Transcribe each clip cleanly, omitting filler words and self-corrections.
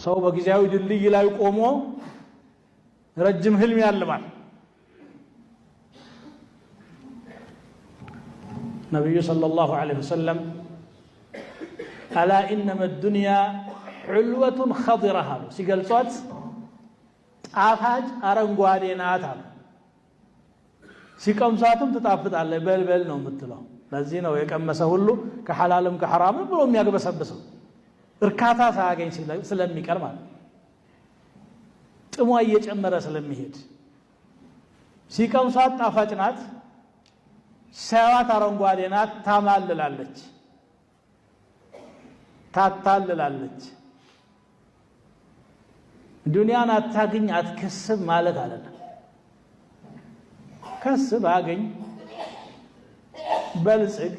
ሰው በጊዜያዊ ድልድይ ላይ ቆሞ ረጅም ህልም ያልማል ነብዩ ሰለላሁ ዐለይሂ ወሰለም አላ ኢነማ الدنيا حلوة خضرة ሲገልጿት ጣፋጭ አረንጓዴ ናት አሉ ሲቀምሳትም ትጣፍጣለች በልበል ነው የምትለው ለዚህ ነው የቀመሰ ሁሉ ከሐላልም ከሐራምም ብሎ የሚያግበሰብሰው እርካታ ሳያገኝ ስለሚቀር ማለት ጥሟ እየጨመረ ስለሚሄድ ሲቀምሳት ጣፋጭ ናት ሲያዋት አረንጓዴ ናት ታማልላለች ታታልላለች ዱንያን አታገኝ አትከስብ ማለት አይደለም ከስብ አገኝ በልጽግ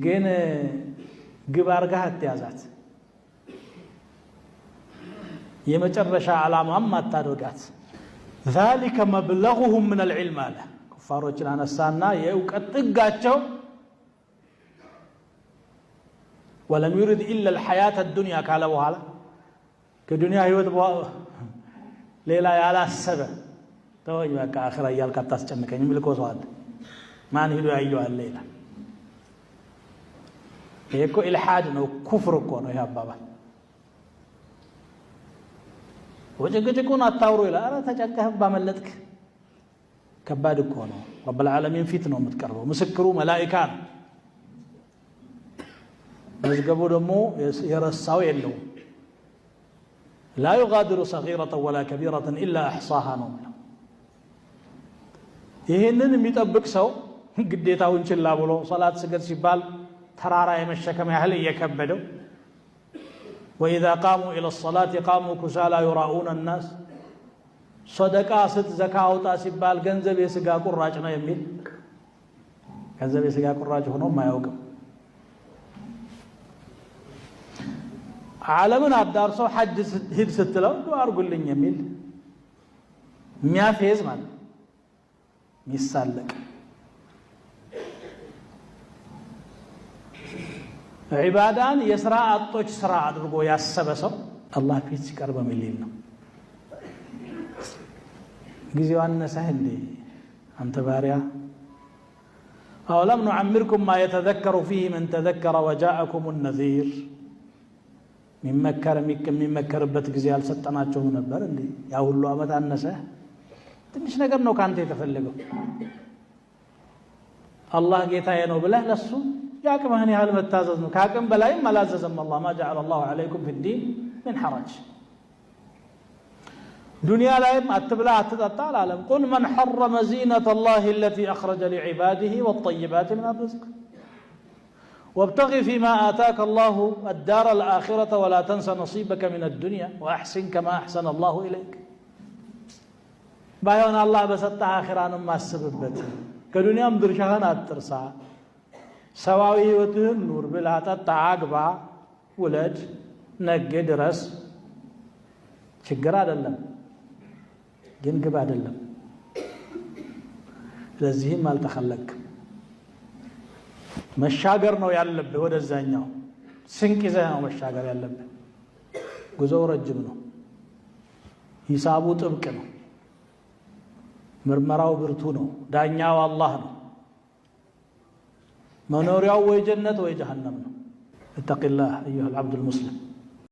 ግን ግብ አርጋህ አትያዛት የመጨረሻ ዓላማም አታደርጋት ذلك مبلغهم من العلم አለ ኩፋሮችን አነሳና የእውቀት ጥጋቸው ولم يرد إلا الحياة الدنيا قال بኋላ ከዱንያ ህይወት ሌላ ያላሰበ ተወኝ በቃ አኺራ ያልካ ታስጨንቀኝ ምልኮ ሰው አለ ማን ሄዶ ያየዋል ይላል ይሄኮ ኢልሃድ ነው ኩፍር እኮ ነው ይሄ አባባል ወጀገጀኩን አታውሩ ይላል አረ ተጨቀህ ባመለጥክ ከባድ እኮ ነው ረብ العالمين ፊት ነው የምትቀርበው ምስክሩ መላእክት ነው መዝገቡ ደግሞ የረሳው የለው لا يغادر صغيرة ولا كبيرة إلا أحصاها ነው ይሄንን የሚጠብቅ ሰው ግዴታውን ችላ ብሎ ሶላት ስገድ ሲባል ተራራ የመሸከም ያህል እየከበደው وإذا قاموا إلى الصلاة قاموا كسالى يراؤون الناس صدقة ست زكاة አውጣ ሲባል ገንዘብ የስጋ ቁራጭ ነው የሚል ገንዘብ የስጋ ቁራጭ ሆኖ ማያውቅም ዓለምን አዳርሶ ሐጅ ሂድ ስትለው ዱዓ አርጉልኝ የሚል የሚያፌዝ ማለት ሚሳለቅ ዒባዳን የሥራ አጦች ሥራ አድርጎ ያሰበ ሰው አላህ ፊት ሲቀርብ የሚል ነው ጊዜው አነሰህ እንዴ አንተ ባሪያ أولم نعمركم ما يتذكر فيه من تذكر وجاءكم النذير የሚመከርበት ጊዜ ያልሰጠናቸው ነበር እንዴ ያ ሁሉ አመት አነሰ ትንሽ ነገር ነው ካንተ የተፈለገው አላህ ጌታዬ ነው ብለህ ለሱ ያቅምህን ያህል መታዘዝ ነው ካቅም በላይም አላዘዘም አላህ ما جعل الله عليكم في الدين من حرج ዱንያ ላይም አትብላ አትጠጣ አላለም قل من حرم زينة الله التي أخرج لعباده والطيبات من الرزق وابتغي فيما آتاك الله الدار الآخرة ولا تنس نصيبك من الدنيا وأحسن كما أحسن الله إليك بايون الله بسطة آخران ما السببت كدنيا مدرشهن أترسا سواوي وتهن نور بلا تتعاقبا ولد نجد رس شجرة دلم جنقب دلم لزهم ما التخلق መሻገር ነው ያለብህ ወደዛኛው ስንቅ ይዘህ ነው መሻገር ያለብህ ጉዞው ረጅም ነው ሂሳቡ ጥብቅ ነው ምርመራው ብርቱ ነው ዳኛው አላህ ነው መኖሪያው ወይ ጀነት ወይ ጀሃነም ነው اتق الله ايها العبد المسلم